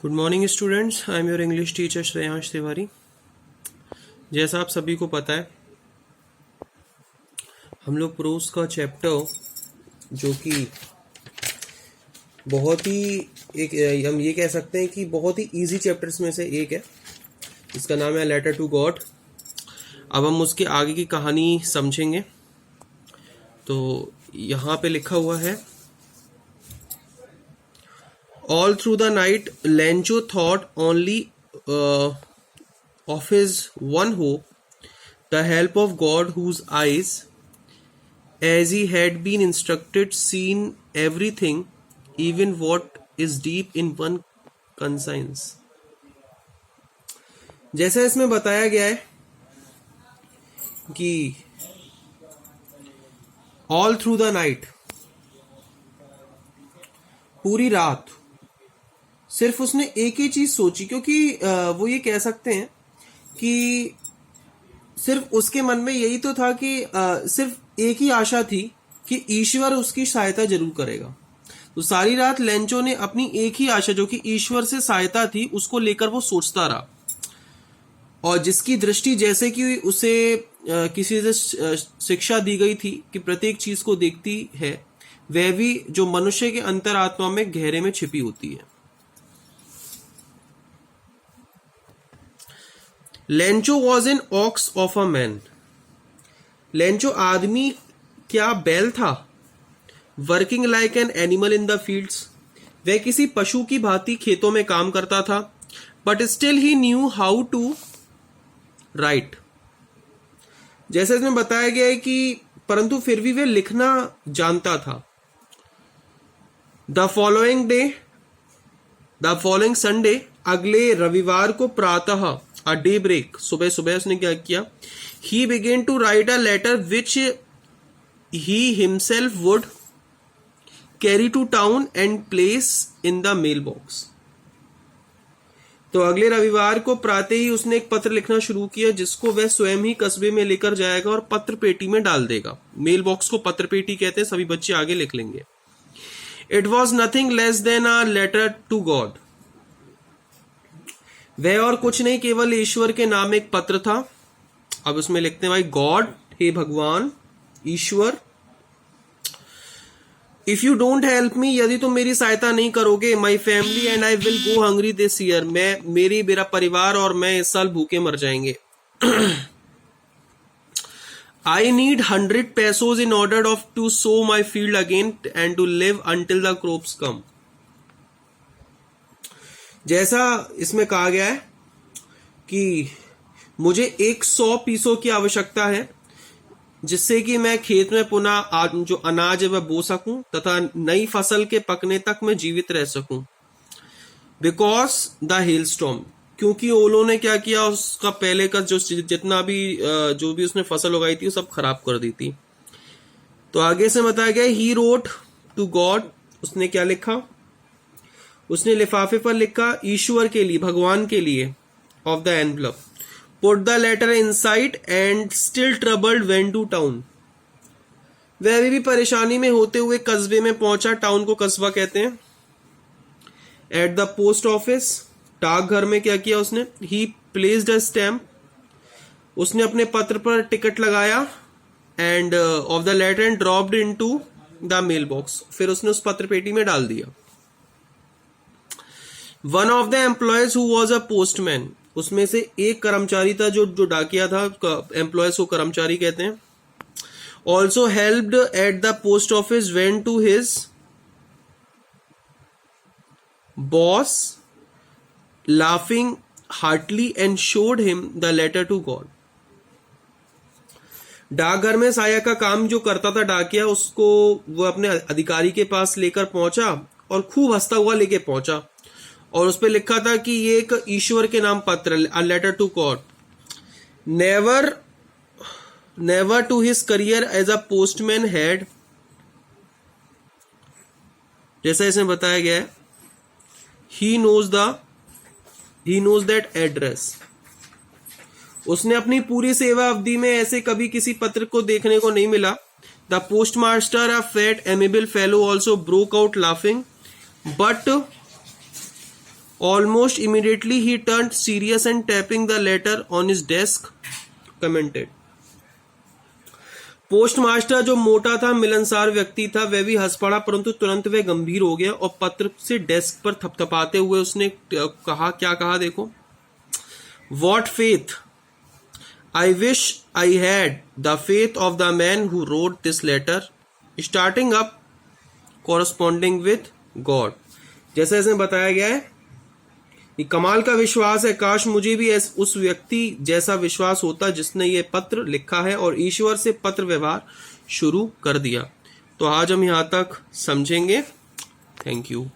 Good morning students, I am your English teacher Shreyansh Tiwari. जैसा आप सभी को पता है, हम लोग प्रोज का चैप्टर जो कि बहुत ही हम ये कह सकते हैं कि बहुत ही इजी चैप्टर्स में से एक है, इसका नाम है लेटर टू गॉड। अब हम उसके आगे की कहानी समझेंगे। तो यहाँ पे लिखा हुआ है, All through the night, Lencho thought only of his one hope, the help of God, whose eyes, as he had been instructed, seen everything, even what is deep in one conscience. जैसा इसमें बताया गया है कि all through the night, पूरी रात सिर्फ उसने एक ही चीज सोची, क्योंकि वो ये कह सकते हैं कि सिर्फ उसके मन में यही तो था कि सिर्फ एक ही आशा थी कि ईश्वर उसकी सहायता जरूर करेगा। तो सारी रात लेंचो ने अपनी एक ही आशा, जो कि ईश्वर से सहायता थी, उसको लेकर वो सोचता रहा। और जिसकी दृष्टि, जैसे कि उसे किसी से शिक्षा दी गई थी कि प्रत्येक चीज को देखती है, वह भी जो मनुष्य के अंतरात्मा में गहरे में छिपी होती है। Lencho was an ox of a man. Lencho आदमी क्या बैल था। Working like an animal in the fields, वह किसी पशु की भांति खेतों में काम करता था। But still he knew how to write. जैसे इसमें बताया गया है कि परंतु फिर भी वह लिखना जानता था। द फॉलोइंग संडे, अगले रविवार को प्रातः, a daybreak, सुबह सुबह उसने क्या किया, he began to write a letter which he himself would carry to town and place in the mailbox. तो अगले रविवार को प्रातः ही उसने एक पत्र लिखना शुरू किया, जिसको वह स्वयं ही कस्बे में लेकर जाएगा और पत्र पेटी में डाल देगा। मेल बॉक्स को पत्र पेटी कहते हैं, सभी बच्चे आगे लिख लेंगे। It was nothing less than a letter to God. वह और कुछ नहीं, केवल ईश्वर के नाम एक पत्र था। अब उसमें लिखते हैं भाई, गॉड, हे भगवान, ईश्वर, if you don't help me, यदि तुम मेरी सहायता नहीं करोगे, my family and I will go hungry this year, मेरा परिवार और मैं इस साल भूखे मर जाएंगे। I need 100 pesos in order of to sow my field again and to live until the crops come. जैसा इसमें कहा गया है कि मुझे 100 पीसों की आवश्यकता है, जिससे कि मैं खेत में पुनः जो अनाज है वह बो सकूं तथा नई फसल के पकने तक मैं जीवित रह सकूं। बिकॉज द हेल स्टॉर्म, क्योंकि ओलों ने क्या किया, उसका पहले का जितना भी जो भी उसने फसल उगाई थी वो सब खराब कर दी थी। तो आगे से बताया गया, ही रोट टू गॉड, उसने क्या लिखा, उसने लिफाफे पर लिखा ईश्वर के लिए, भगवान के लिए, off the envelope, put the letter inside and still troubled went to town. वह अभी भी परेशानी में होते हुए कस्बे में पहुंचा। टाउन को कस्बा कहते हैं। एट द पोस्ट ऑफिस, डाकघर में क्या किया उसने, ही प्लेस्ड अ स्टैम्प, उसने अपने पत्र पर टिकट लगाया, end of the letter and dropped into the mail box, फिर उसने उस पत्र पेटी में डाल दिया। One of the employees who was a postman, उसमें से एक कर्मचारी था जो डाकिया था, एम्प्लॉयज को कर्मचारी कहते हैं। Also helped at the post office, went to his boss laughing heartily and showed him the letter to God. डाकघर में सहायक का काम जो करता था डाकिया, उसको वो अपने अधिकारी के पास लेकर पहुंचा और खूब हंसता हुआ लेके पहुंचा, और उस पर लिखा था कि ये एक ईश्वर के नाम पत्र, a letter to God. Never to his career as a postman had, जैसा इसमें बताया गया है, ही नोज दैट एड्रेस। उसने अपनी पूरी सेवा अवधि में ऐसे कभी किसी पत्र को देखने को नहीं मिला। The postmaster, a fat amiable fellow, also broke out laughing, but Almost immediately he turned serious and tapping the letter on his desk commented. Postmaster जो मोटा था, मिलनसार व्यक्ति था, वह भी हंस पड़ा, परंतु तुरंत वह गंभीर हो गया और पत्र से डेस्क पर थपथपाते हुए उसने कहा, क्या कहा देखो, What faith? I wish I had the faith of the man who wrote this letter, starting up corresponding with God. जैसे इसमें बताया गया है कि कमाल का विश्वास है, काश मुझे भी उस व्यक्ति जैसा विश्वास होता जिसने ये पत्र लिखा है और ईश्वर से पत्र व्यवहार शुरू कर दिया। तो आज हम यहाँ तक समझेंगे। Thank you.